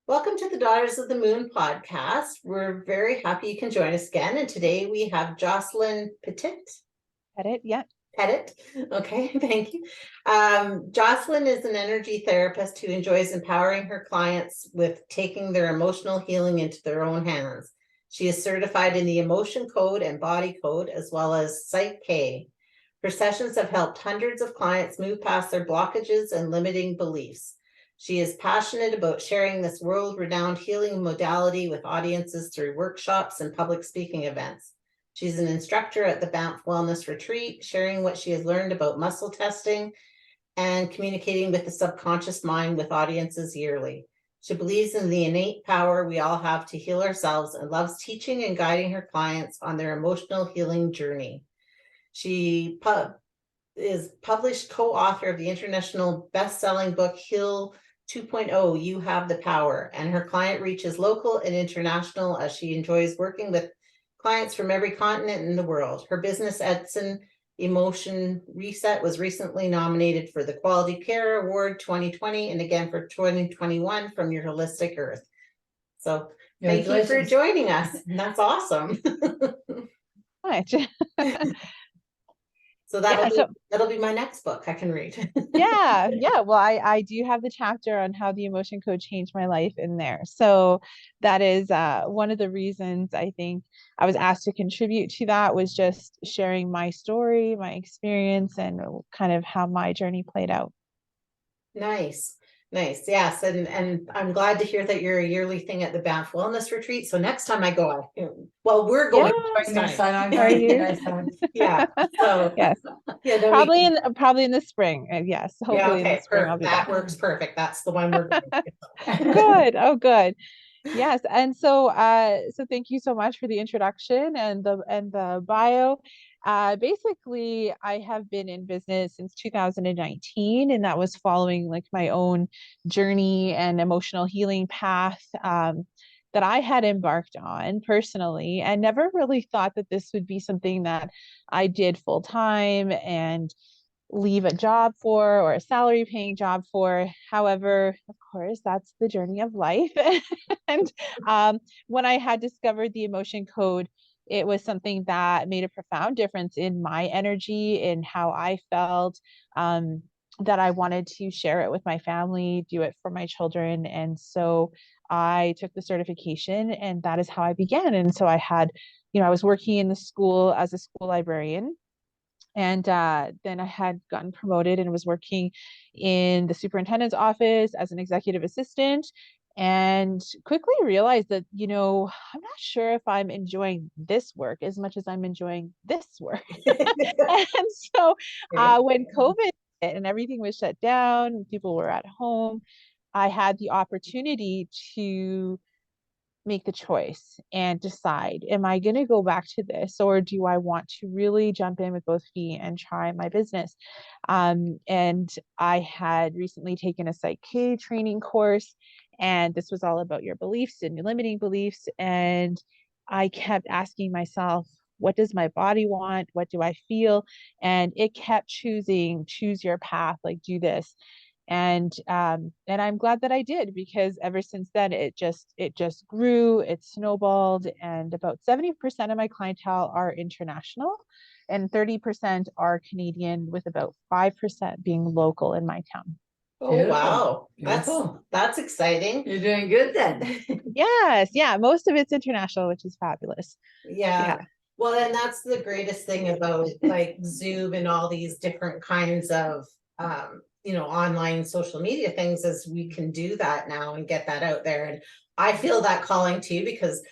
Welcome to the Daughters of the Moon podcast. We're very happy you can join us again. And today we have Jocelyn Pettitt. Pettitt, yeah. Pettitt. Okay, thank you. Jocelyn is an energy therapist who enjoys empowering her clients with taking their emotional healing into their own hands. She is certified in the emotion code and body code, as well as PSYCH-K. Her sessions have helped hundreds of clients move past their blockages and limiting beliefs. She is passionate about sharing this world-renowned healing modality with audiences through workshops and public speaking events. She's an instructor at the Banff Wellness Retreat, sharing what she has learned about muscle testing and communicating with the subconscious mind with audiences yearly. She believes in the innate power we all have to heal ourselves and loves teaching and guiding her clients on their emotional healing journey. She is published co-author of the international best-selling book, Heal 2.0, You Have the Power, and her client reach is local and international as she enjoys working with clients from every continent in the world. Her business, Edson Emotion Reset, was recently nominated for the Quality Care Award 2020 and again for 2021 from Your Holistic Earth. So thank you for joining us. And that's awesome. So that'll be my next book I can read. Yeah. Well, I do have the chapter on how the emotion code changed my life in there. So that is one of the reasons I think I was asked to contribute to that, was just sharing my story, my experience, and kind of how my journey played out. Nice. Yes. And I'm glad to hear that you're a yearly thing at the Banff Wellness Retreat. So next time I go, we're going next time. Are you? Yeah. So yes. Yeah, probably in the spring. Yes. Hopefully in the spring I'll be that works perfect. That's the one we're going. Good. Oh, good. Yes. And so thank you so much for the introduction and the bio. Basically, I have been in business since 2019, and that was following like my own journey and emotional healing path that I had embarked on personally, and never really thought that this would be something that I did full time and leave a job for, or a salary paying job for. However, of course, that's the journey of life. And when I had discovered the emotion code, it was something that made a profound difference in my energy, in how I felt, that I wanted to share it with my family, do it for my children. And so I took the certification, and that is how I began. And so I had, I was working in the school as a school librarian. And then I had gotten promoted and was working in the superintendent's office as an executive assistant, and quickly realized that, I'm not sure if I'm enjoying this work as much as I'm enjoying this work. And so when COVID hit and everything was shut down, people were at home, I had the opportunity to make the choice and decide, am I going to go back to this, or do I want to really jump in with both feet and try my business? And I had recently taken a PSYCH-K training course, and this was all about your beliefs and your limiting beliefs. And I kept asking myself, what does my body want? What do I feel? And it kept choose your path, like do this. And I'm glad that I did, because ever since then it just grew, it snowballed, and about 70% of my clientele are international and 30% are Canadian, with about 5% being local in my town. Oh, wow. That's exciting. You're doing good then. Yes. Yeah. Most of it's international, which is fabulous. Yeah. Well, and that's the greatest thing about like Zoom and all these different kinds of, online social media things, is we can do that now and get that out there. And I feel that calling too, because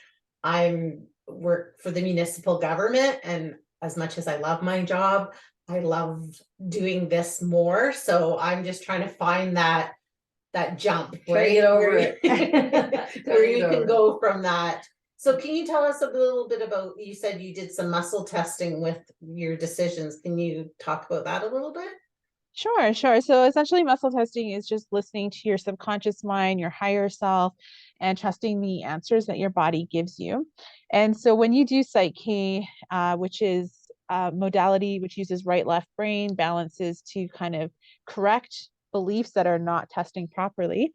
I'm work for the municipal government, and as much as I love my job, I love doing this more. So I'm just trying to find that jump, right? Get over it. Where you can go from that. So can you tell us a little bit about, you said you did some muscle testing with your decisions. Can you talk about that a little bit? Sure. So essentially muscle testing is just listening to your subconscious mind, your higher self, and trusting the answers that your body gives you. And so when you do PSYCH-K, which is a modality which uses right, left brain balances to kind of correct beliefs that are not testing properly,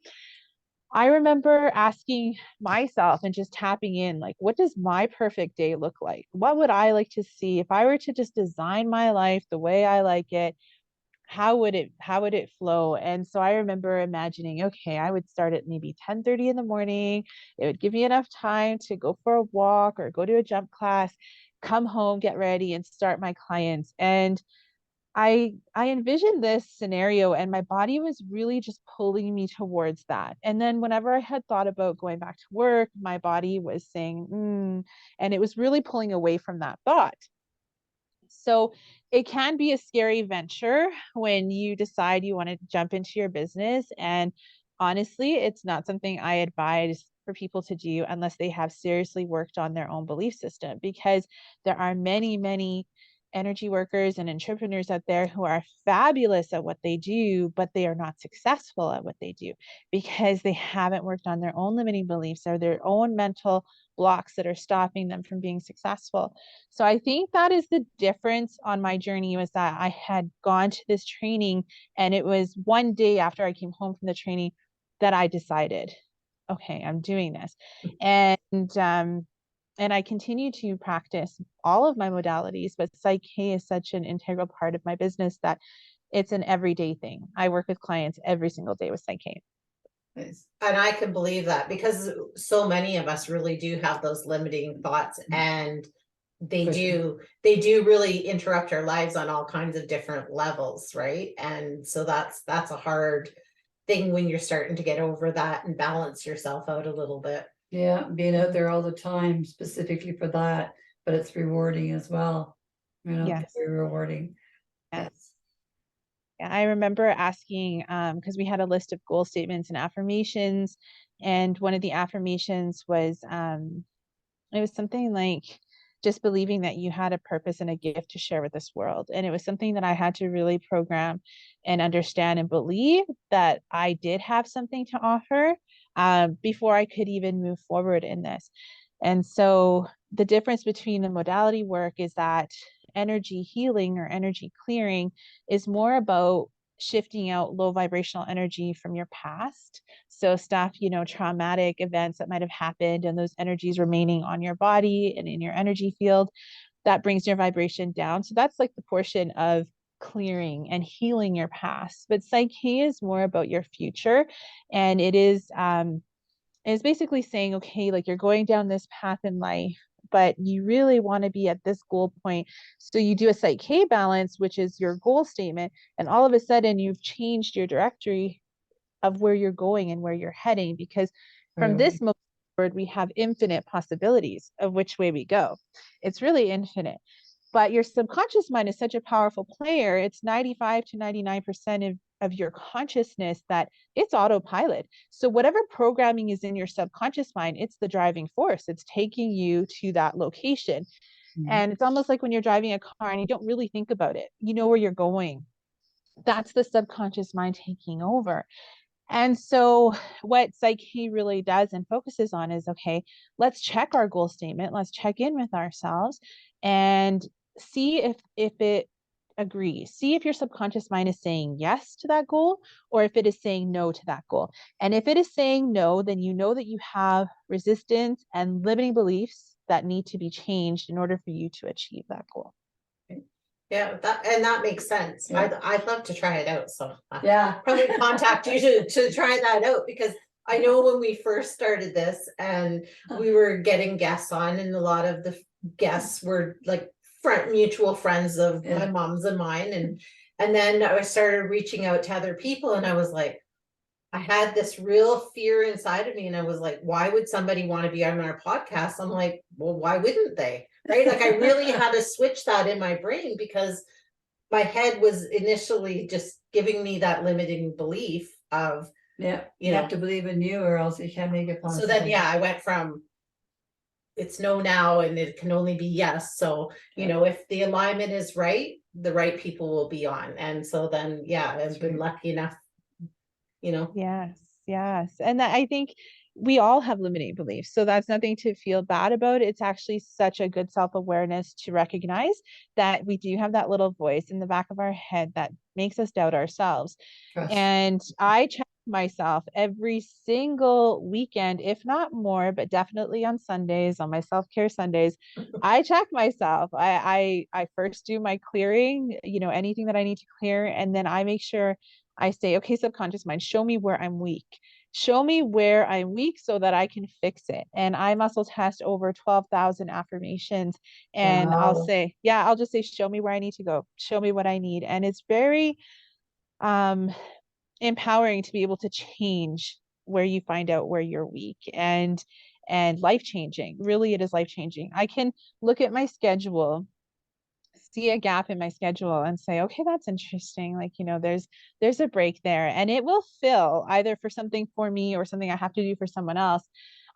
I remember asking myself and just tapping in, like, what does my perfect day look like? What would I like to see if I were to just design my life the way I like it? How would it flow? And so I remember imagining, okay, I would start at maybe 10:30 in the morning. It would give me enough time to go for a walk or go to a jump class, come home, get ready, and start my clients. And I envisioned this scenario, and my body was really just pulling me towards that. And then whenever I had thought about going back to work, my body was saying, and it was really pulling away from that thought. So it can be a scary venture when you decide you want to jump into your business. And honestly, it's not something I advise for people to do unless they have seriously worked on their own belief system, because there are many, many energy workers and entrepreneurs out there who are fabulous at what they do, but they are not successful at what they do because they haven't worked on their own limiting beliefs or their own mental blocks that are stopping them from being successful. So I think that is the difference on my journey, was that I had gone to this training, and it was one day after I came home from the training that I decided, okay, I'm doing this. And I continue to practice all of my modalities, but PSYCH-K is such an integral part of my business that it's an everyday thing. I work with clients every single day with PSYCH-K. Nice. And I can believe that, because so many of us really do have those limiting thoughts, and they do really interrupt our lives on all kinds of different levels, right? And so that's a hard thing when you're starting to get over that and balance yourself out a little bit. Yeah, being out there all the time specifically for that, but it's rewarding as well. Yes. Very rewarding. Yes. Yeah, I remember asking, because we had a list of goal statements and affirmations, and one of the affirmations was, it was something like just believing that you had a purpose and a gift to share with this world. And it was something that I had to really program and understand and believe that I did have something to offer, before I could even move forward in this. And so the difference between the modality work is that energy healing or energy clearing is more about shifting out low vibrational energy from your past. So stuff, traumatic events that might have happened, and those energies remaining on your body and in your energy field, that brings your vibration down. So that's like the portion of clearing and healing your past. But PSYCH-K is more about your future. And it's basically saying, okay, like, you're going down this path in life, but you really want to be at this goal point. So you do a PSYCH-K balance, which is your goal statement, and all of a sudden you've changed your directory of where you're going and where you're heading, because from this moment forward, we have infinite possibilities of which way we go. It's really infinite. But your subconscious mind is such a powerful player. It's 95 to 99% of your consciousness that it's autopilot. So whatever programming is in your subconscious mind, it's the driving force. It's taking you to that location. And it's almost like when you're driving a car and you don't really think about it. You know where you're going. That's the subconscious mind taking over. And so what PSYCH-K really does and focuses on is, okay, let's check our goal statement. Let's check in with ourselves and see if it agrees. See if your subconscious mind is saying yes to that goal, or if it is saying no to that goal. And if it is saying no, then you know that you have resistance and limiting beliefs that need to be changed in order for you to achieve that goal. Yeah, that makes sense. Yeah. I'd love to try it out. So Yeah. probably contact you to try that out, because I know when we first started this and we were getting guests on, and a lot of the guests were like mutual friends of my mom's and mine, and then I started reaching out to other people, and I was like, I had this real fear inside of me, and I was like, why would somebody want to be on our podcast? I'm like, well, why wouldn't they? Right? Like, I really had to switch that in my brain, because my head was initially just giving me that limiting belief of, you have to believe in you, or else you can't make it possible. so then I went from it's no now and it can only be yes. So, if the alignment is right, the right people will be on. And so then, I've been lucky enough, Yes. And I think we all have limiting beliefs. So that's nothing to feel bad about. It's actually such a good self-awareness to recognize that we do have that little voice in the back of our head that makes us doubt ourselves. Trust. And I challenge myself every single weekend, if not more, but definitely on Sundays, on my self-care Sundays. I check myself. I first do my clearing, anything that I need to clear, and then I make sure I say, okay, subconscious mind, show me where I'm weak. Show me where I'm weak so that I can fix it. And I muscle test over 12,000 affirmations. And I'll Wow. say, yeah, I'll just say, show me where I need to go. Show me what I need. And it's very um empowering to be able to change where you find out where you're weak, and life changing. Really, it is life changing. I can look at my schedule, see a gap in my schedule, and say, okay, that's interesting. Like, there's a break there, and it will fill either for something for me or something I have to do for someone else.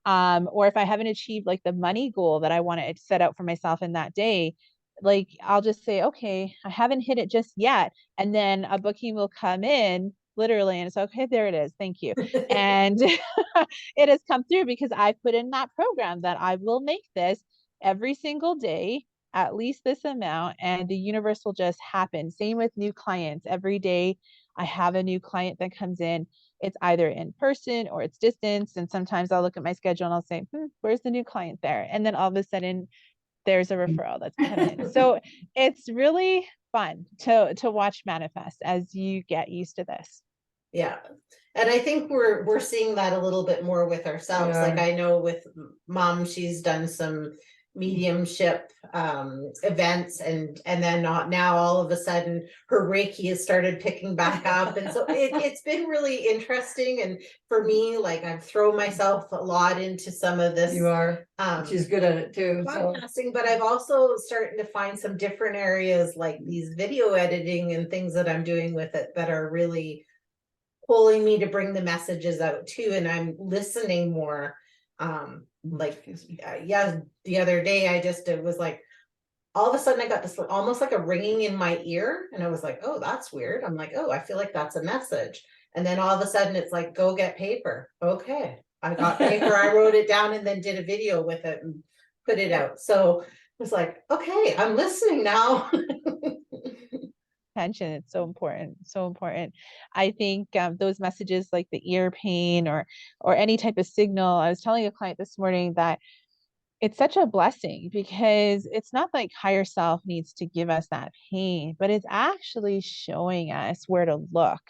Or if I haven't achieved like the money goal that I want to set out for myself in that day, like I'll just say, okay, I haven't hit it just yet. And then a booking will come in literally, and it's okay, there it is. Thank you. And it has come through because I put in that program that I will make this every single day, at least this amount, and the universe will just happen. Same with new clients. Every day I have a new client that comes in. It's either in person or it's distance. And sometimes I'll look at my schedule and I'll say, where's the new client there? And then all of a sudden there's a referral that's come in. So it's really fun to watch manifest as you get used to this. Yeah. And I think we're seeing that a little bit more with ourselves. Like I know with mom, she's done some mediumship events, and then not now all of a sudden her Reiki has started picking back up. And so it's been really interesting. And for me, like I've thrown myself a lot into some of this. You are. She's good at it too. Podcasting, but I've also started to find some different areas like these video editing and things that I'm doing with it that are really pulling me to bring the messages out too. And I'm listening more. Yeah, the other day it was like all of a sudden I got this almost like a ringing in my ear, and I was like, oh, that's weird. I'm like, oh, I feel like that's a message. And then all of a sudden it's like, go get paper. Okay, I got paper. I wrote it down and then did a video with it and put it out. So it was like, okay, I'm listening now. Attention, it's so important. I think those messages like the ear pain or any type of signal. I was telling a client this morning that it's such a blessing because it's not like higher self needs to give us that pain, but it's actually showing us where to look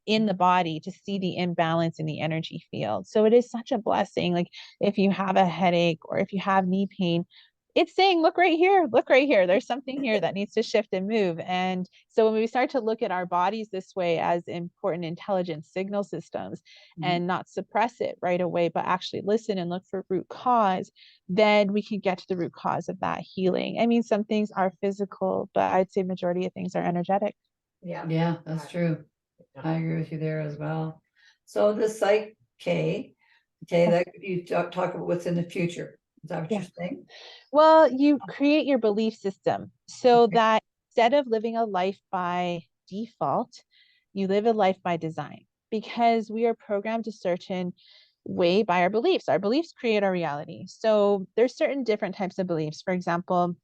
in the body to see the imbalance in the energy field. So it is such a blessing. Like if you have a headache or if you have knee pain, it's saying, look right here, look right here. There's something here that needs to shift and move. And so when we start to look at our bodies this way as important intelligence signal systems and not suppress it right away, but actually listen and look for root cause, then we can get to the root cause of that healing. I mean, some things are physical, but I'd say majority of things are energetic. Yeah, that's true. I agree with you there as well. So the PSYCH-K, that you talk about what's in the future. Is that what you're saying? Well, you create your belief system so that instead of living a life by default, you live a life by design, because we are programmed a certain way by our beliefs. Our beliefs create our reality. So there's certain different types of beliefs. For example,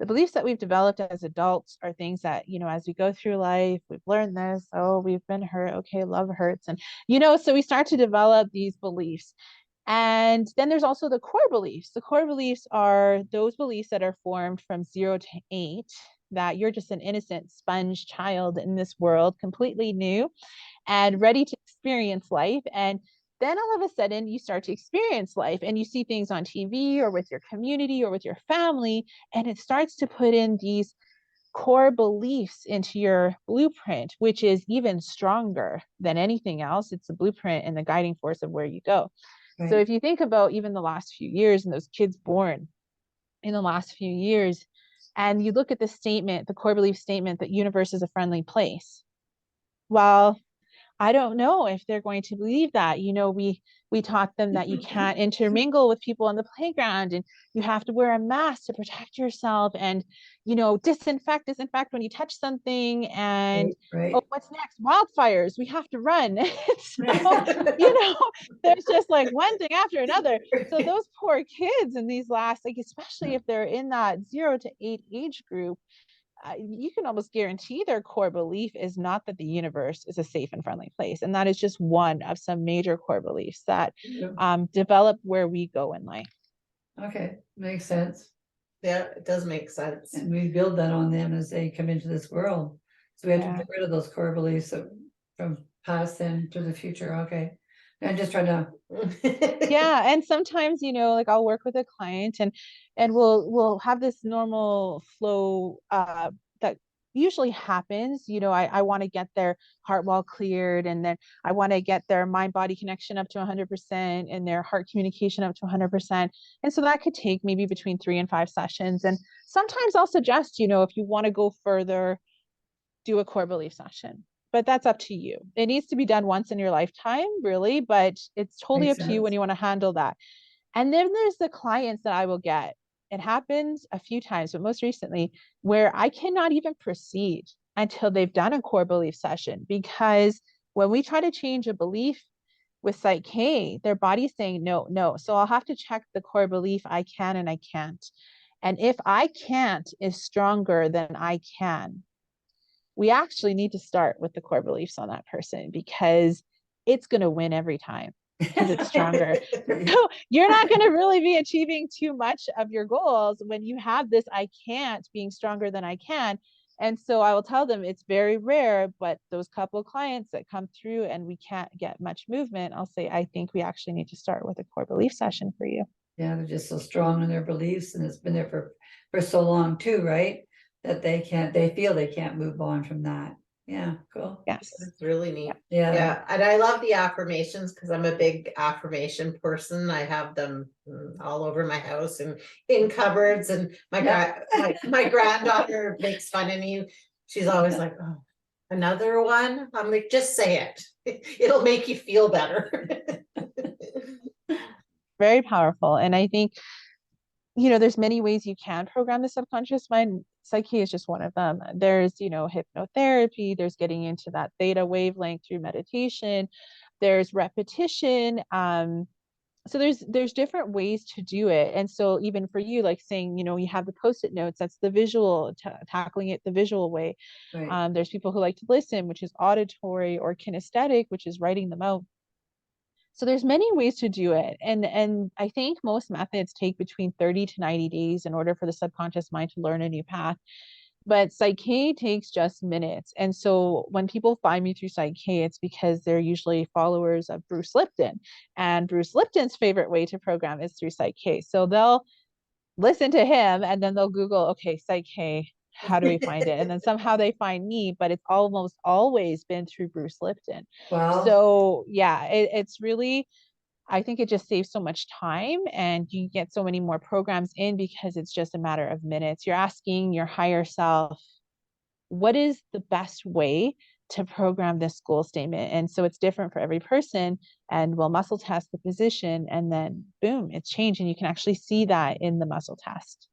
the beliefs that we've developed as adults are things that, as we go through life, we've learned this, oh, we've been hurt. Okay, love hurts. And, so we start to develop these beliefs. And then there's also the core beliefs. The core beliefs are those beliefs that are formed from 0 to 8, that you're just an innocent sponge child in this world, completely new and ready to experience life. And then all of a sudden you start to experience life and you see things on TV or with your community or with your family, and it starts to put in these core beliefs into your blueprint, which is even stronger than anything else. It's the blueprint and the guiding force of where you go. Right. So if you think about even the last few years and those kids born in the last few years, and you look at the statement, the core belief statement that universe is a friendly place. Well, I don't know if they're going to believe that. We taught them that you can't intermingle with people on the playground, and you have to wear a mask to protect yourself, and disinfect when you touch something, and right. Oh, what's next? Wildfires, we have to run. So, there's just like one thing after another. So those poor kids in these last, like, especially if they're in that 0 to 8 age group, you can almost guarantee their core belief is not that the universe is a safe and friendly place. And that is just one of some major core beliefs that develop where we go in life. Okay, makes sense. Yeah, it does make sense. And we build that on them as they come into this world. So we have to Yeah. get rid of those core beliefs from past and to the future. Okay. I'm just trying to, Yeah, and sometimes, you know, like I'll work with a client and we'll have this normal flow that usually happens. You know, I want to get their heart wall cleared, and then I want to get their mind body connection up to 100% and their heart communication up to 100%. And so that could take maybe between 3 and 5 sessions. And sometimes I'll suggest, you know, if you want to go further, do a core belief session, but that's up to you. It needs to be done once in your lifetime, really, but it's totally Makes up to you when sense. you want to handle that. And then there's the clients that I will get. It happens a few times, but most recently, where I cannot even proceed until they've done a core belief session, because when we try to change a belief with PSYCH-K, their body's saying no, no. So I'll have to check the core belief I can and I can't. And if I can't is stronger than I can, we actually need to start with the core beliefs on that person, because it's going to win every time because it's stronger. So you're not going to really be achieving too much of your goals when you have this I can't being stronger than I can. And so I will tell them it's very rare, but those couple of clients that come through and we can't get much movement, I'll say, I think we actually need to start with a core belief session for you. Yeah, they're just so strong in their beliefs, and it's been there for so long too, right? That they feel they can't move on from that. Yeah, cool. Yes. It's really neat. Yeah. Yeah. And I love the affirmations because I'm a big affirmation person. I have them all over my house and in cupboards. And my granddaughter makes fun of me. She's always like, oh, another one. I'm like, just say it. It'll make you feel better. Very powerful. And I think, you know, there's many ways you can program the subconscious mind. PSYCH-K is just one of them. There's, you know, hypnotherapy, there's getting into that theta wavelength through meditation, there's repetition. So there's different ways to do it. And so even for you, like saying, you know, you have the post-it notes, that's the visual, tackling it the visual way. Right. There's people who like to listen, which is auditory, or kinesthetic, which is writing them out. So there's many ways to do it. And I think most methods take between 30 to 90 days in order for the subconscious mind to learn a new path. But PSYCH-K takes just minutes. And so when people find me through PSYCH-K, it's because they're usually followers of Bruce Lipton. And Bruce Lipton's favorite way to program is through PSYCH-K. So they'll listen to him and then they'll Google, okay, PSYCH-K, how do we find it? And then somehow they find me, but it's almost always been through Bruce Lipton. Wow. So yeah, it's really, I think it just saves so much time, and you get so many more programs in because it's just a matter of minutes. You're asking your higher self, what is the best way to program this goal statement? And so it's different for every person, and we'll muscle test the position, and then boom, it's changed. And you can actually see that in the muscle test.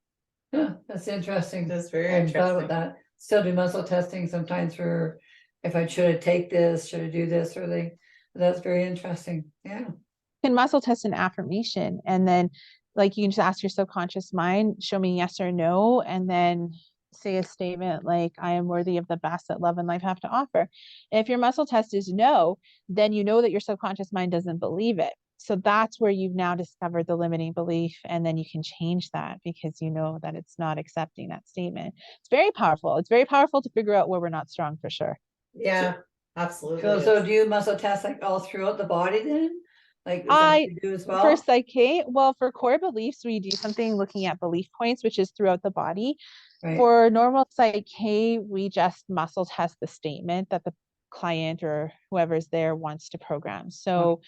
Yeah, that's interesting. That's very I hadn't thought interesting. about that. Still do muscle testing sometimes for if I should take this, should I do this, or that's very interesting. Yeah. You can muscle test an affirmation, and then like you can just ask your subconscious mind, show me yes or no, and then say a statement like, I am worthy of the best that love and life have to offer. And if your muscle test is no, then you know that your subconscious mind doesn't believe it. So that's where you've now discovered the limiting belief, and then you can change that because you know that it's not accepting that statement. It's very powerful. It's very powerful to figure out where we're not strong for sure. Yeah, absolutely. So do you muscle test like all throughout the body then? Like is that what you do as well? For PSYCH-K, well, for core beliefs, we do something looking at belief points, which is throughout the body. Right. For normal PSYCH-K, we just muscle test the statement that the client or whoever's there wants to program. So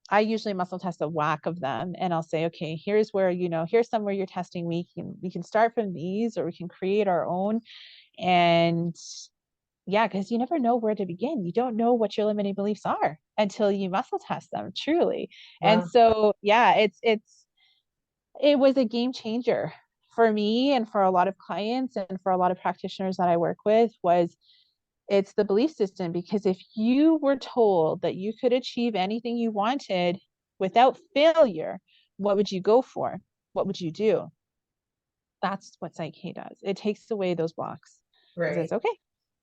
I usually muscle test a whack of them, and I'll say, okay, here's where, you know, here's somewhere you're testing. We can start from these, or we can create our own. And yeah, because you never know where to begin. You don't know what your limiting beliefs are until you muscle test them, truly. Wow. And so yeah, it was a game changer for me and for a lot of clients and for a lot of practitioners that I work with. It's the belief system, because if you were told that you could achieve anything you wanted without failure, what would you go for? What would you do? That's what PSYCH-K does. It takes away those blocks. Right. It's okay.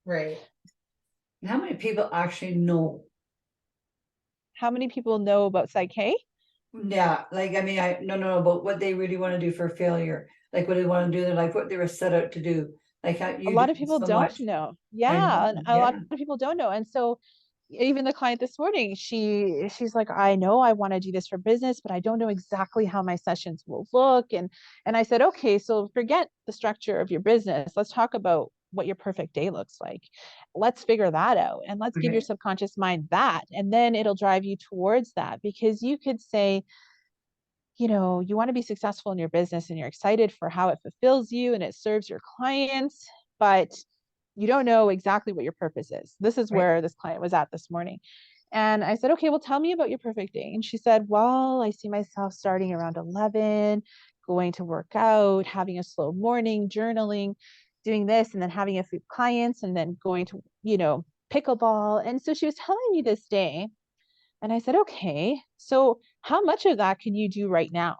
Right. And how many people actually know? How many people know about PSYCH-K? Yeah, like, I mean, no, but what they really want to do for failure, like what they want to do, they're like what they were set out to do. Like how A you lot do of people so don't much. know. I Yeah, and know, a lot yeah. of people don't know. And so even the client this morning, she's like, I know I want to do this for business, but I don't know exactly how my sessions will look. And I said, okay, so forget the structure of your business. Let's talk about what your perfect day looks like. Let's figure that out, and let's give your Okay. subconscious mind that, and then it'll drive you towards that. Because you could say, you know, you want to be successful in your business and you're excited for how it fulfills you and it serves your clients, but you don't know exactly what your purpose is. This is Right. where this client was at this morning. And I said, okay, well, tell me about your perfect day. And she said, well, I see myself starting around 11, going to work out, having a slow morning, journaling, doing this, and then having a few clients, and then going to, you know, pickleball. And so she was telling me this day. And I said, okay, so how much of that can you do right now?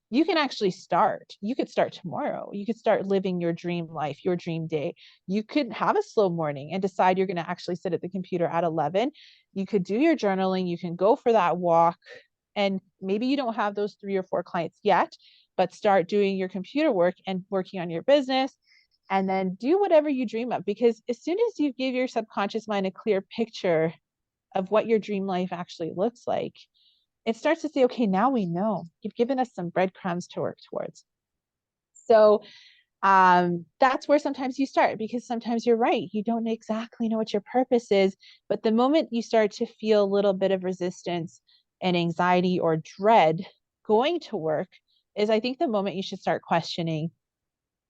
You can actually start. You could start tomorrow. You could start living your dream life, your dream day. You could have a slow morning and decide you're going to actually sit at the computer at 11. You could do your journaling. You can go for that walk. And maybe you don't have those 3 or 4 clients yet, but start doing your computer work and working on your business. And then do whatever you dream of. Because as soon as you give your subconscious mind a clear picture of what your dream life actually looks like, it starts to say, okay, now we know. You've given us some breadcrumbs to work towards. So that's where sometimes you start, because sometimes you're right. You don't exactly know what your purpose is, but the moment you start to feel a little bit of resistance and anxiety or dread going to work is, I think, the moment you should start questioning,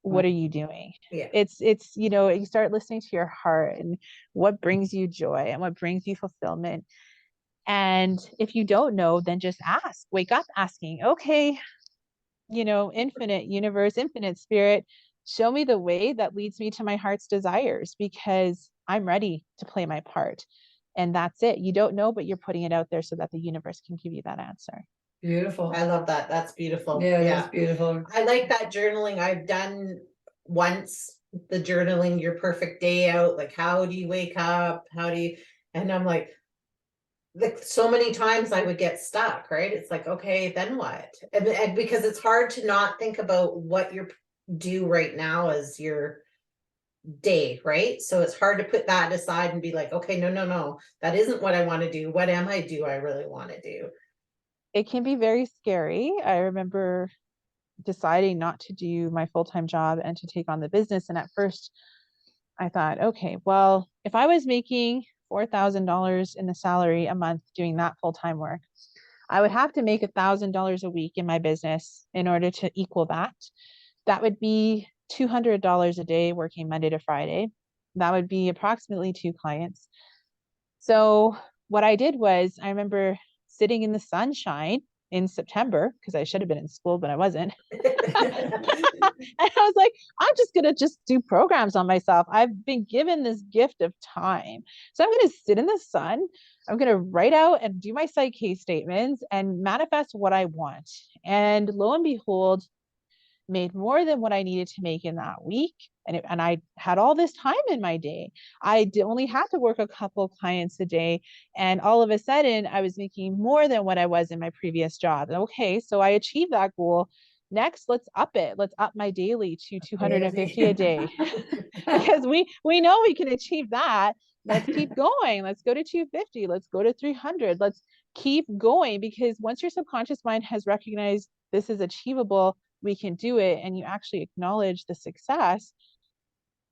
what are you doing? Yeah. It's, you know, you start listening to your heart and what brings you joy and what brings you fulfillment. And if you don't know, then just ask, wake up asking, okay, you know, infinite universe, infinite spirit, show me the way that leads me to my heart's desires, because I'm ready to play my part. And that's it. You don't know, but you're putting it out there so that the universe can give you that answer. Beautiful. I love that. That's beautiful. Yeah, Yeah. that's beautiful. I like that journaling. I've done once the journaling, your perfect day out. Like, how do you wake up? How do you, and I'm like so many times I would get stuck, right? It's like, okay, then what? And because it's hard to not think about what you do right now as your day, right? So it's hard to put that aside and be like, okay, no, that isn't what I want to do. What am I really want to do? It can be very scary. I remember deciding not to do my full-time job and to take on the business. And at first I thought, okay, well, if I was making $4,000 in the salary a month doing that full-time work, I would have to make $1,000 a week in my business in order to equal that. That would be $200 a day working Monday to Friday. That would be approximately 2 clients. So what I did was, I remember sitting in the sunshine in September, because I should have been in school, but I wasn't. And I was like, I'm just going to just do programs on myself. I've been given this gift of time. So I'm going to sit in the sun. I'm going to write out and do my PSYCH-K statements and manifest what I want. And lo and behold, made more than what I needed to make in that week. And I had all this time in my day. I only had to work a couple of clients a day. And all of a sudden, I was making more than what I was in my previous job. Okay, so I achieved that goal. Next, let's up it. Let's up my daily to 250 a day. Because we know we can achieve that. Let's keep going. Let's go to 250. Let's go to 300. Let's keep going, because once your subconscious mind has recognized this is achievable, we can do it, and you actually acknowledge the success,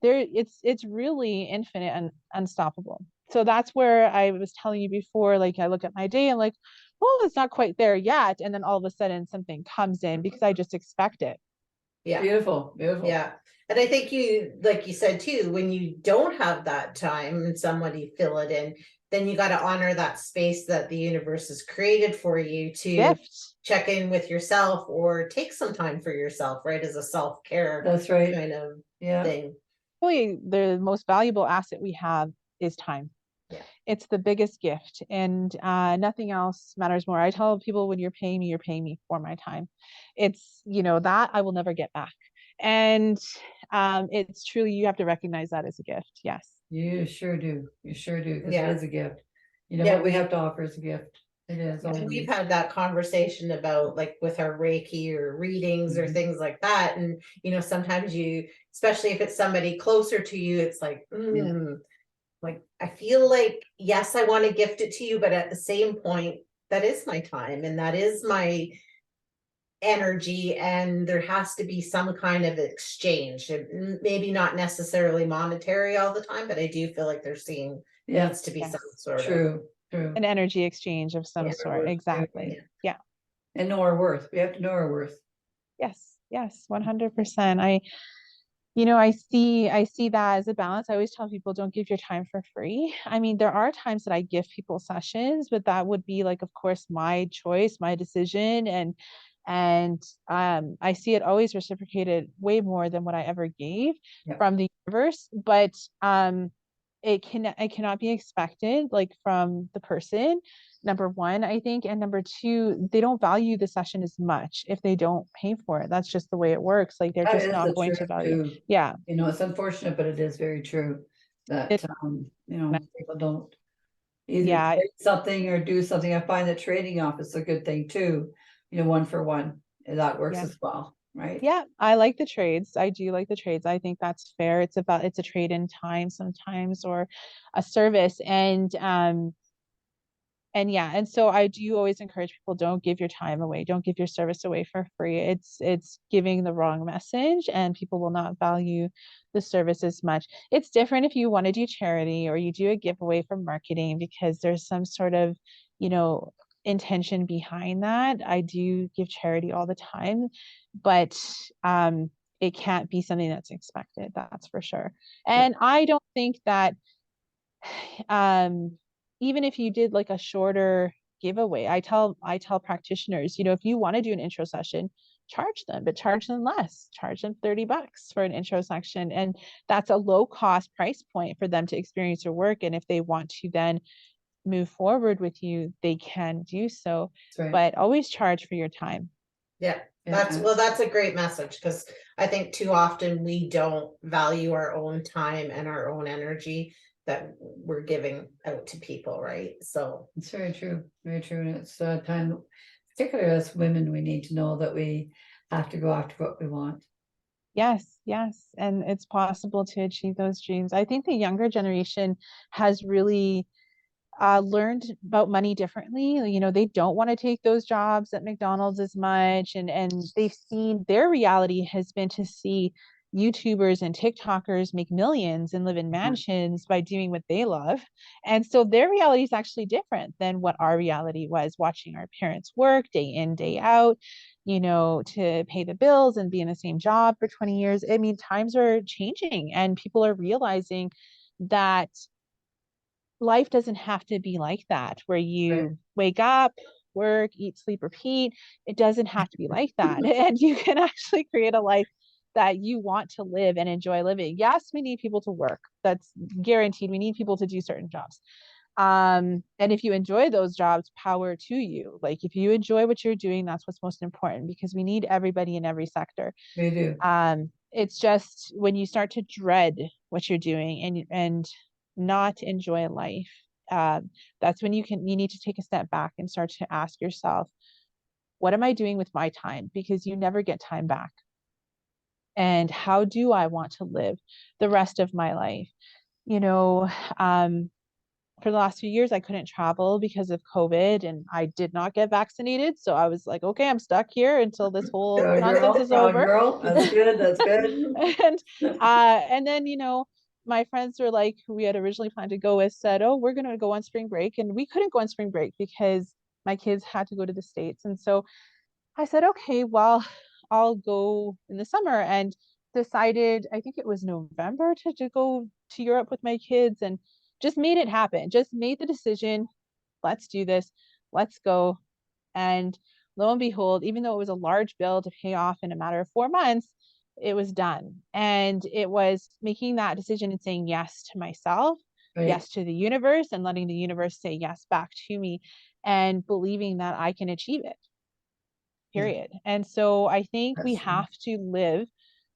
there it's really infinite and unstoppable. So that's where I was telling you before, like, I look at my day and like, well, it's not quite there yet, and then all of a sudden something comes in because I just expect it. Yeah. Beautiful, beautiful. Yeah. And I think you, like you said too, when you don't have that time and somebody fill it in, then you got to honor that space that the universe has created for you to Gift. check in with yourself or take some time for yourself, right? As a self-care That's right. kind of Yeah. thing. Really, the most valuable asset we have is time. Yeah. It's the biggest gift, and nothing else matters more. I tell people, when you're paying me for my time. It's, you know, that I will never get back. And it's truly, you have to recognize that as a gift. Yes. You sure do. You sure do, because Yeah. it is a gift. You know, Yeah, what we have to offer is a gift. It is. And always. we've had that conversation about like with our Reiki or readings or Mhm. things like that. And, sometimes you, especially if it's somebody closer to you, it's like, like, I feel like, yes, I want to gift it to you, but at the same point, that is my time and that is my energy. And there has to be some kind of exchange. Maybe not necessarily monetary all the time, but I do feel like there's needs to be Yes. some sort of. True. An energy exchange of some Yeah, sort. Exactly. Yeah. And know our worth. We have to know our worth. Yes. Yes. 100%. I see that as a balance. I always tell people, don't give your time for free. I mean, there are times that I give people sessions, but that would be like, of course, my choice, my decision. And I see it always reciprocated way more than what I ever gave from the universe. But it cannot be expected like from the person, number one, I think, and number two, they don't value the session as much if they don't pay for it. That's just the way it works. Like they're That just is not the going to truth value. too. Yeah. It's unfortunate, but it is very true that It- people don't either Yeah. trade something or do something. I find that trading off is a good thing too. One for one. And that works Yeah. as well, right? Yeah, I like the trades. I do like the trades. I think that's fair. It's a trade in time sometimes, or a service. And yeah, and so I do always encourage people, don't give your time away, don't give your service away for free. It's giving the wrong message, and people will not value the service as much. It's different if you want to do charity or you do a giveaway for marketing, because there's some sort of, intention behind that. I do give charity all the time, but it can't be something that's expected, that's for sure. And I don't think that even if you did like a shorter giveaway, I tell practitioners, if you want to do an intro session, charge them, but charge them less, charge them $30 for an intro section. And that's a low cost price point for them to experience your work. And if they want to then move forward with you, they can do so. Right. But always charge for your time. Yeah, that's a great message, because I think too often we don't value our own time and our own energy that we're giving out to people, right? So it's very true, very true. And it's time, particularly as women, we need to know that we have to go after what we want. Yes, yes. And it's possible to achieve those dreams. I think the younger generation has really learned about money differently. They don't want to take those jobs at McDonald's as much. And they've seen, their reality has been to see YouTubers and TikTokers make millions and live in mansions by doing what they love. And so their reality is actually different than what our reality was, watching our parents work day in, day out, to pay the bills and be in the same job for 20 years. I mean, times are changing and people are realizing that life doesn't have to be like that, where you wake up, work, eat, sleep, repeat. It doesn't have to be like that. And you can actually create a life that you want to live and enjoy living. Yes, we need people to work. That's guaranteed. We need people to do certain jobs. And if you enjoy those jobs, power to you. Like if you enjoy what you're doing, that's what's most important, because we need everybody in every sector. We do. It's just when you start to dread what you're doing and not enjoy life, that's when you need to take a step back and start to ask yourself, what am I doing with my time? Because you never get time back. And how do I want to live the rest of my life? For the last few years, I couldn't travel because of COVID, and I did not get vaccinated. So I was like, okay, I'm stuck here until this whole nonsense is over. Girl. That's good. That's good. And then, my friends were like, who we had originally planned to go with, said, oh, we're going to go on spring break. And we couldn't go on spring break because my kids had to go to the States. And so I said, okay, well, I'll go in the summer, and decided, I think it was November, to go to Europe with my kids, and just made it happen. Just made the decision, let's do this, let's go. And lo and behold, even though it was a large bill to pay off in a matter of 4 months, it was done. And it was making that decision and saying yes to myself, yes to the universe, and letting the universe say yes back to me, and believing that I can achieve it. Period. And so I think we have to live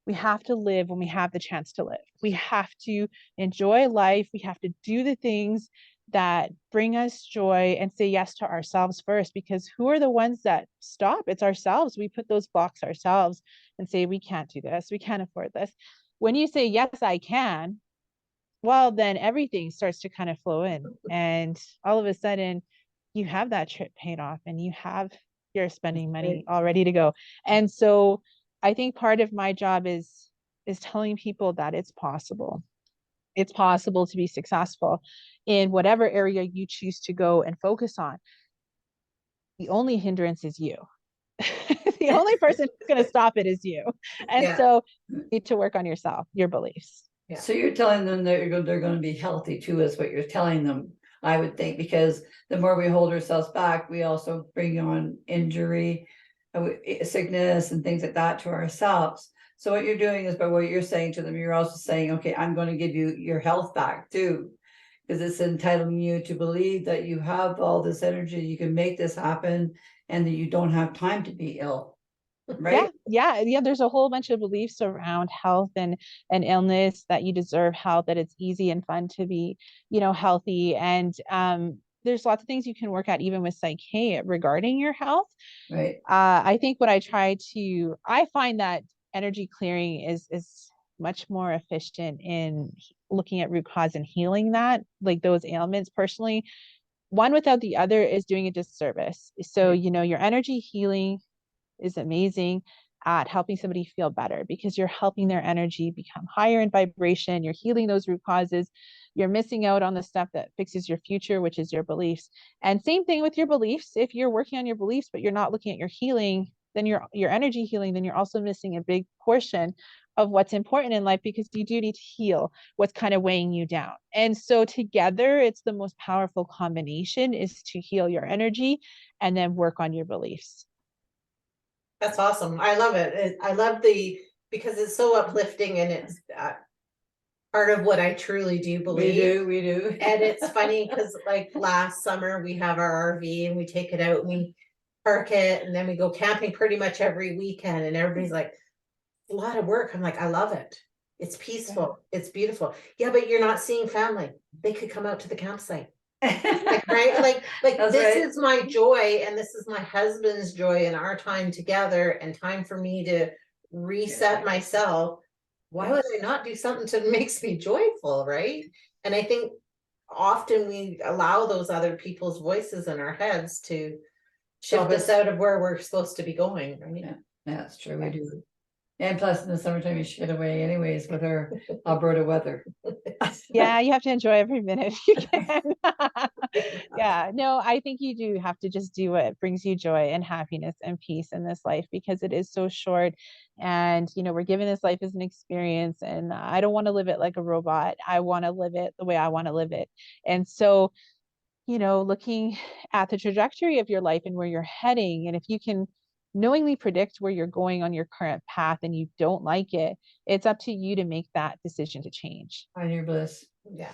We have to live when we have the chance to live. We have to enjoy life. We have to do the things that bring us joy and say yes to ourselves first, because who are the ones that stop? It's ourselves. We put those blocks ourselves and say, we can't do this. We can't afford this. When you say, yes, I can, well, then everything starts to kind of flow in. And all of a sudden you have that trip paid off and you have your spending money all ready to go. And so I think part of my job is telling people that it's possible. It's possible to be successful in whatever area you choose to go and focus on. The only hindrance is you. The only person who's going to stop it is you. And so you need to work on yourself, your beliefs. Yeah. So you're telling them that they're going to be healthy too, is what you're telling them, I would think, because the more we hold ourselves back, we also bring on injury, sickness, and things like that to ourselves. So what you're doing is, by what you're saying to them, you're also saying, okay, I'm going to give you your health back too, because it's entitling you to believe that you have all this energy, you can make this happen, and that you don't have time to be ill. Right? Yeah. There's a whole bunch of beliefs around health and illness, that you deserve health, that it's easy and fun to be, healthy. And there's lots of things you can work at even with PSYCH-K regarding your health. Right. I think I find that energy clearing is much more efficient in looking at root cause and healing that, like those ailments. Personally, one without the other is doing a disservice. So, your energy healing is amazing at helping somebody feel better, because you're helping their energy become higher in vibration. You're healing those root causes. You're missing out on the stuff that fixes your future, which is your beliefs. And same thing with your beliefs. If you're working on your beliefs, but you're not looking at your healing, then your energy healing, then you're also missing a big portion of what's important in life, because you do need to heal what's kind of weighing you down. And so together, it's the most powerful combination, is to heal your energy and then work on your beliefs. That's awesome. I love it. I love because it's so uplifting, and it's part of what I truly do believe. We do. And it's funny because like last summer we have our RV and we take it out and we park it, and then we go camping pretty much every weekend, and everybody's like, a lot of work. I'm like, I love it. It's peaceful. It's beautiful. Yeah, but you're not seeing family. They could come out to the campsite. Like, right? Like this is my joy, and this is my husband's joy, and our time together, and time for me to reset myself. Why would I not do something that makes me joyful, right? And I think often we allow those other people's voices in our heads to shift us out of where we're supposed to be going, right? Yeah, that's true. We do. And plus in the summertime, you should get away anyways with our Alberta weather. Yeah, you have to enjoy every minute if you can. Yeah, no, I think you do have to just do what brings you joy and happiness and peace in this life, because it is so short. And, we're given this life as an experience, and I don't want to live it like a robot. I want to live it the way I want to live it. And so, looking at the trajectory of your life and where you're heading, and if you can knowingly predict where you're going on your current path and you don't like it, it's up to you to make that decision to change. Find your bliss. Yeah,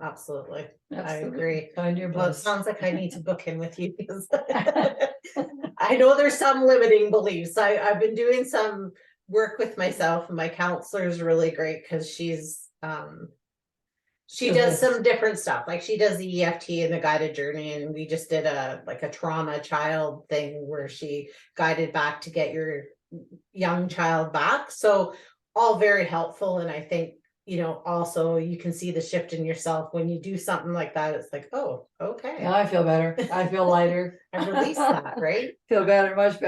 absolutely. Absolutely. I agree. Find your bliss. Well, it sounds like I need to book in with you, because I know there's some limiting beliefs. I've been doing some work with myself, and my counselor is really great, because she does some different stuff. Like she does the EFT and the guided journey, and we just did a trauma child thing where she guided back to get your young child back. So all very helpful. And I think, also you can see the shift in yourself when you do something like that. It's like, oh, okay. Yeah, I feel better. I feel lighter. I released that, right? Feel better, much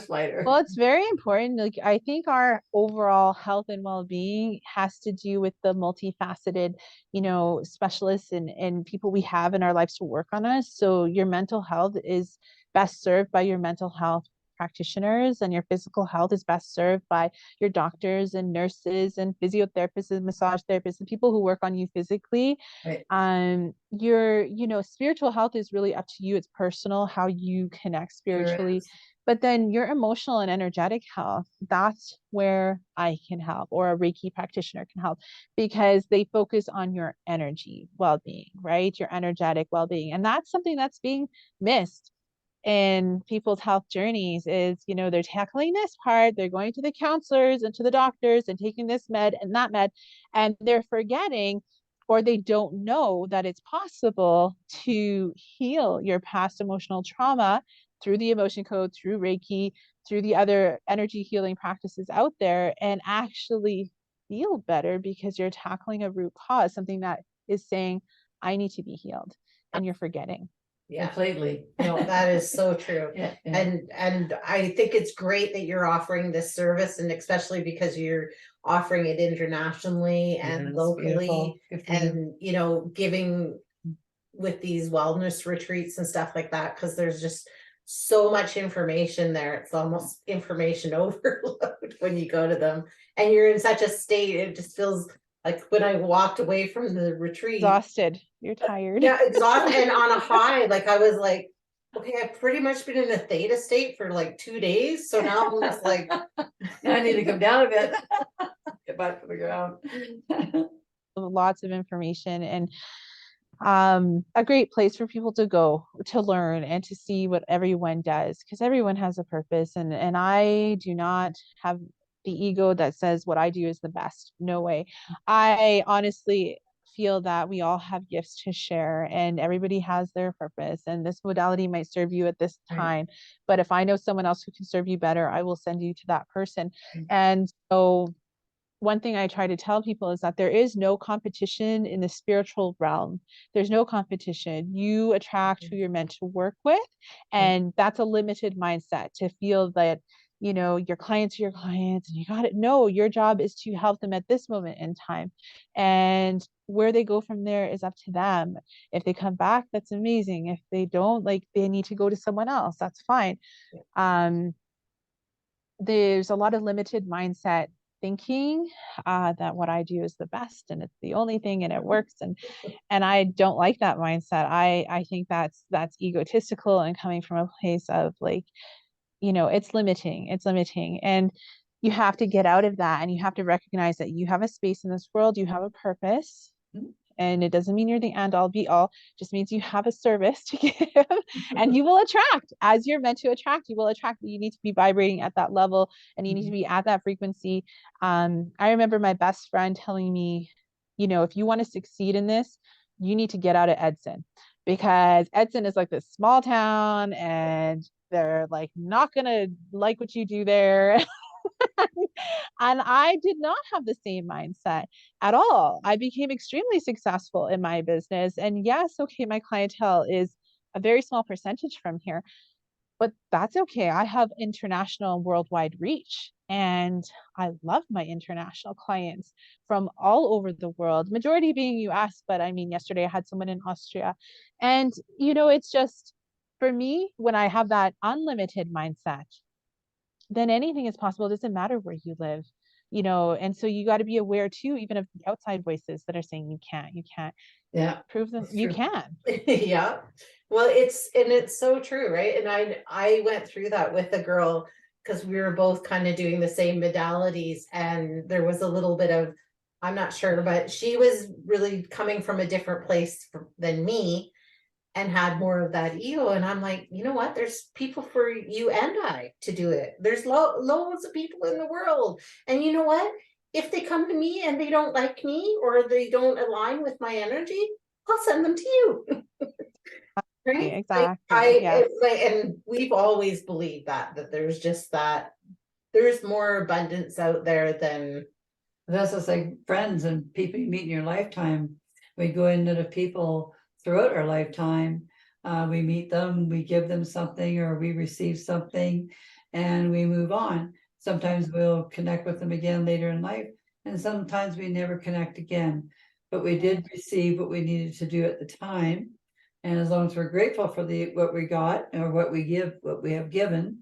lighter. Well, it's very important. Like, I think our overall health and well-being has to do with the multifaceted, specialists and people we have in our lives to work on us. So your mental health is best served by your mental health practitioners, and your physical health is best served by your doctors and nurses and physiotherapists and massage therapists and people who work on you physically. Right. Your spiritual health is really up to you. It's personal how you connect spiritually. But then your emotional and energetic health, that's where I can help, or a Reiki practitioner can help, because they focus on your energy well-being, right? Your energetic well-being. And that's something that's being missed in people's health journeys is, you know, they're tackling this part, they're going to the counselors and to the doctors and taking this med and that med, and they're forgetting, or they don't know that it's possible to heal your past emotional trauma through the emotion code, through Reiki, through the other energy healing practices out there, and actually feel better because you're tackling a root cause, something that is saying, I need to be healed, and you're forgetting. Yeah, Completely. no, that is so true. Yeah, yeah. And I think it's great that you're offering this service, and especially because you're offering it internationally and Yes, locally, beautiful. Good for you. and you know, giving with these wellness retreats and stuff like that, because there's just so much information there. It's almost information overload when you go to them, and you're in such a state, it just feels like when I walked away from the retreat, Exhausted, you're tired. yeah, exhausted and on a high. Like I was like, okay, I've pretty much been in a theta state for like 2 days. So now I'm just like, I need to come down a bit. Get back to the ground. Lots of information, and a great place for people to go to learn and to see what everyone does, because everyone has a purpose, and I do not have the ego that says what I do is the best. No way. I honestly feel that we all have gifts to share, and everybody has their purpose, and this modality might serve you at this Right. time, but if I know someone else who can serve you better, I will send you to that person. Right. And so one thing I try to tell people is that there is no competition in the spiritual realm. There's no competition. You attract who you're meant to work with. And that's a limited mindset, to feel that, you know, your clients are your clients and you got it. No, your job is to help them at this moment in time. And where they go from there is up to them. If they come back, that's amazing. If they don't, like, they need to go to someone else, that's fine. There's a lot of limited mindset thinking that what I do is the best and it's the only thing and it works, and I don't like that mindset. I think that's egotistical and coming from a place of, like, you know, it's limiting, and you have to get out of that, and you have to recognize that you have a space in this world, you have a purpose. And it doesn't mean you're the end all be all, just means you have a service to give, and you will attract as you're meant to attract. You will attract, but you need to be vibrating at that level, and you need to be at that frequency. I remember my best friend telling me, you know, if you want to succeed in this, you need to get out of Edson, because Edson is like this small town and they're like not gonna like what you do there. And I did not have the same mindset at all. I became extremely successful in my business. And yes, okay, my clientele is a very small percentage from here, but that's okay. I have international worldwide reach. And I love my international clients from all over the world, majority being US. But I mean, yesterday I had someone in Austria. And, you know, it's just, for me, when I have that unlimited mindset, then anything is possible. It doesn't matter where you live, you know. And so you got to be aware too, even of the outside voices that are saying you can't. Yeah. Prove them That's you true. can. yeah. Well, it's so true, right? And I went through that with a girl, because we were both kind of doing the same modalities, and there was a little bit of, I'm not sure, but she was really coming from a different place than me, and had more of that ego. And I'm like, you know what? There's people for you and I to do it. There's loads of people in the world. And you know what? If they come to me and they don't like me, or they don't align with my energy, I'll send them to you. Right? Exactly. Yes. And we've always believed that there's just that there's more abundance out there than. That's just like friends and people you meet in your lifetime. We go into the people throughout our lifetime. We meet them, we give them something, or we receive something, and we move on. Sometimes we'll connect with them again later in life, and sometimes we never connect again. But we did receive what we needed to do at the time. And as long as we're grateful for what we got, or what we have given,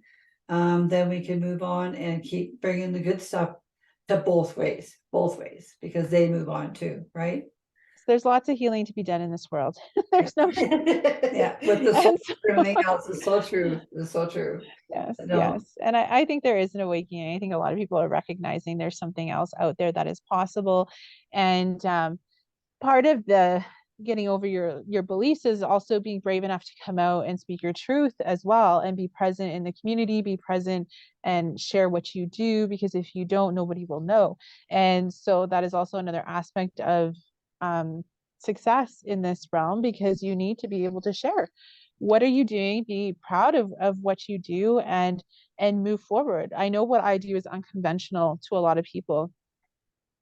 then we can move on and keep bringing the good stuff to both ways, because they move on too, right? There's lots of healing to be done in this world. There's no yeah, with the soul, everything else is so true. It's so true. Yes, No. yes. And I think there is an awakening. I think a lot of people are recognizing there's something else out there that is possible. And part of the getting over your beliefs is also being brave enough to come out and speak your truth as well, and be present in the community, be present and share what you do, because if you don't, nobody will know. And so that is also another aspect of success in this realm, because you need to be able to share. What are you doing? Be proud of what you do, and move forward. I know what I do is unconventional to a lot of people,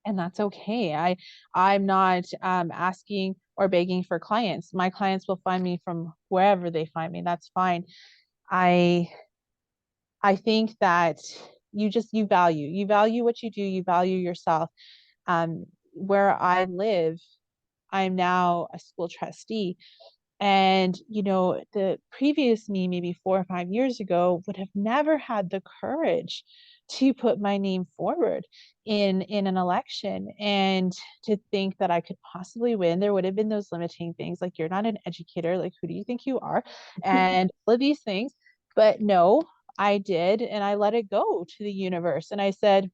and that's okay. I'm not asking or begging for clients. My clients will find me from wherever they find me. That's fine. I think that you value what you do, you value yourself. Where I live, I'm now a school trustee. And, the previous me, maybe 4 or 5 years ago, would have never had the courage to put my name forward in an election, and to think that I could possibly win. There would have been those limiting things, like, you're not an educator, like, who do you think you are? And all of these things. But no, I did, and I let it go to the universe. And I said,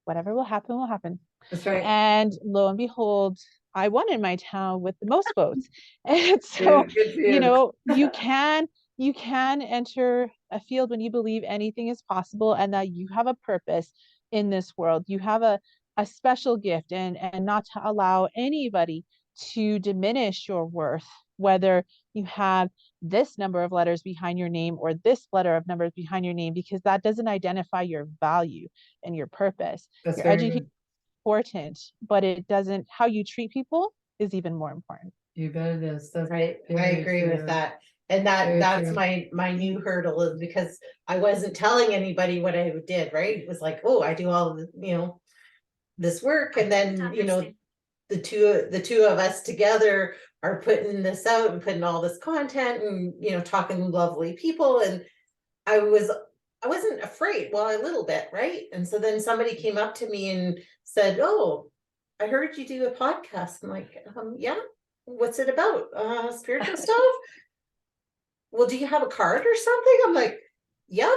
whatever will happen, will happen. That's right. And lo and behold, I won in my town with the most votes. And so, Good for you. you can enter a field when you believe anything is possible, and that you have a purpose in this world. You have a special gift, and not to allow anybody to diminish your worth, whether you have this number of letters behind your name or this letter of numbers behind your name, because that doesn't identify your value and your purpose. That's Your very education good. is important, but it doesn't, how you treat people is even more important. You bet it is. That's Right, I very agree true. with that. And Very that's true. my new hurdle, is because I wasn't telling anybody what I did, right? It was like, oh, I do all the, this work, and then, the two of us together are putting this out and putting all this content, and, talking to lovely people. And I wasn't afraid, well, a little bit, right? And so then somebody came up to me and said, oh, I heard you do a podcast. I'm like, yeah, what's it about? Spiritual stuff? Well, do you have a card or something? I'm like, yep.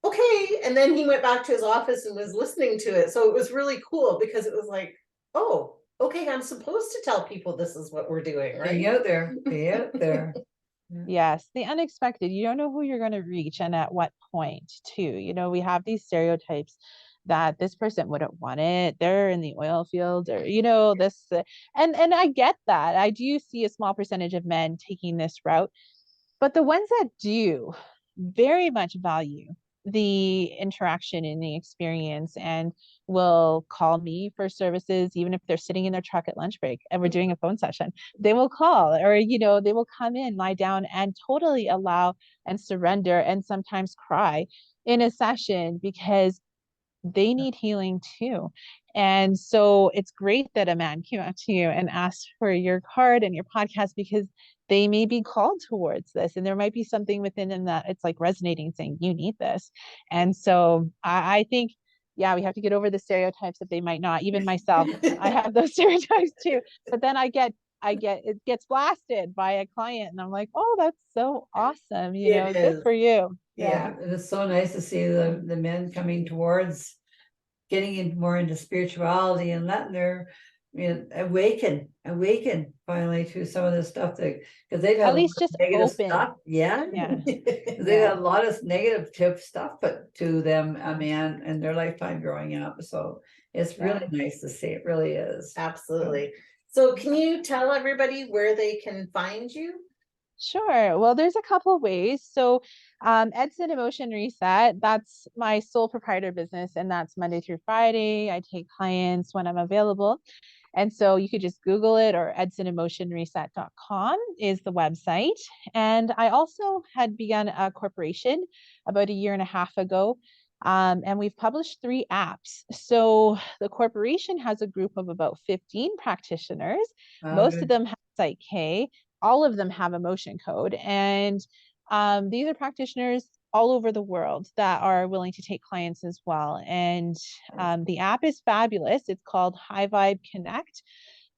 Okay. And then he went back to his office and was listening to it. So it was really cool, because it was like, oh, okay, I'm supposed to tell people this is what we're doing, right? Be out there. Be out there. Yes, the unexpected. You don't know who you're going to reach and at what point, too. We have these stereotypes that this person wouldn't want it. They're in the oil field, or, this. And I get that. I do see a small percentage of men taking this route. But the ones that do very much value the interaction and the experience, and will call me for services, even if they're sitting in their truck at lunch break and we're doing a phone session, they will call, or, they will come in, lie down, and totally allow and surrender, and sometimes cry in a session, because they need healing too. And so it's great that a man came up to you and asked for your card and your podcast, because they may be called towards this, and there might be something within them that it's like resonating, saying, you need this. And so I think, yeah, we have to get over the stereotypes that they might not. Even myself, I have those stereotypes too. But then I get it gets blasted by a client, and I'm like, oh, that's so awesome. It Good is. for you. Yeah, it is so nice to see the men coming towards getting in more into spirituality, and letting their awaken finally to some of the stuff, that because they've had At a lot least of just negative open. stuff. Yeah. Yeah. They've had a lot of negative stuff put to them, man, in their lifetime growing up. So it's really nice to see. It really is. Absolutely. So can you tell everybody where they can find you? Sure. Well, there's a couple of ways. So, Edson Emotion Reset, that's my sole proprietor business, and that's Monday through Friday. I take clients when I'm available. And so you could just Google it, or edsonemotionreset.com is the website. And I also had begun a corporation about a year and a half ago. And we've published 3 apps. So the corporation has a group of about 15 practitioners. Most of them have PSYCH-K. All of them have emotion code. And these are practitioners all over the world that are willing to take clients as well. And the app is fabulous. It's called HiViibe Connect.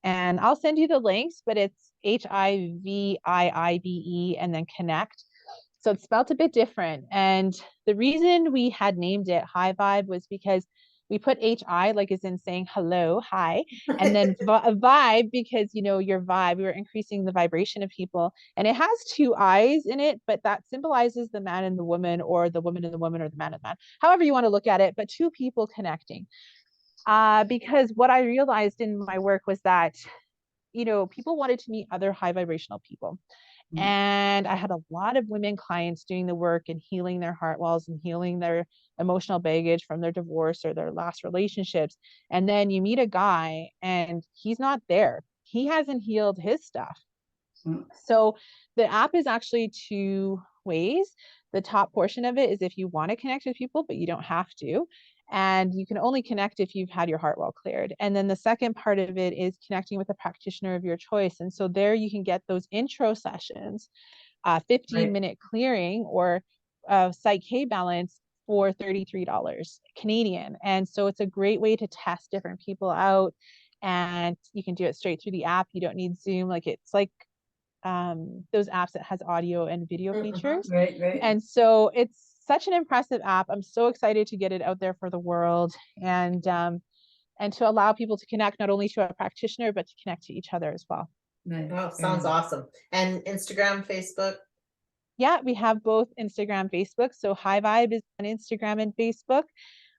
And I'll send you the links, but it's HiViibe and then Connect. So it's spelled a bit different. And the reason we had named it HiViibe was because We put HI, like as in saying hello, hi, and then vibe, because, you know, your vibe, we were increasing the vibration of people. And it has two eyes in it, but that symbolizes the man and the woman, or the woman and the woman, or the man and the man, however you want to look at it, but two people connecting. Because what I realized in my work was that, you know, people wanted to meet other high vibrational people. And I had a lot of women clients doing the work and healing their heart walls and healing their emotional baggage from their divorce or their last relationships. And then you meet a guy and he's not there. He hasn't healed his stuff. So the app is actually two ways. The top portion of it is if you want to connect with people, but you don't have to. And you can only connect if you've had your heart wall cleared. And then the second part of it is connecting with a practitioner of your choice. And so there you can get those intro sessions, 15-minute clearing, or PSYCH-K balance for $33 Canadian. And so it's a great way to test different people out. And you can do it straight through the app. You don't need Zoom. Like, it's like those apps that has audio and video features. Right. And so it's such an impressive app. I'm so excited to get it out there for the world, and to allow people to connect not only to a practitioner, but to connect to each other as well. Nice. Oh, sounds awesome. And Instagram, Facebook? Yeah, we have both Instagram, Facebook. So HiViibe is on Instagram and Facebook.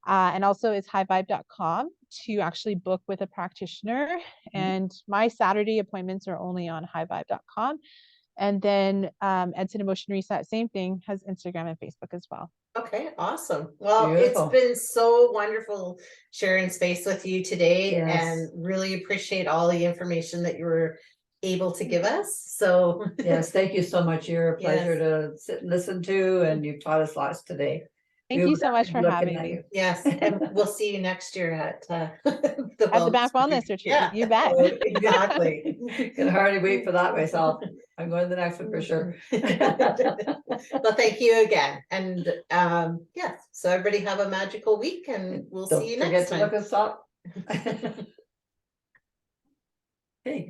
And also it's HiViibe.com to actually book with a practitioner. And my Saturday appointments are only on HiViibe.com. And then Edson Emotion Reset, same thing, has Instagram and Facebook as well. Okay, awesome. Well, Beautiful. It's been so wonderful sharing space with you today, Yes. and really appreciate all the information that you were able to give us. So Yes, thank you so much. You're a pleasure Yes. to sit and listen to, and you've taught us lots today. Thank We you will so much be for looking having at me. you. yes, and we'll see you next year at the At the Banff Wellness Retreat. Yeah. You bet. Oh, exactly. Can hardly wait for that myself. I'm going to the next one for sure. Well, thank you again. And yes, so everybody have a magical week, and we'll see you Don't next forget to look time. us up. Okay, great.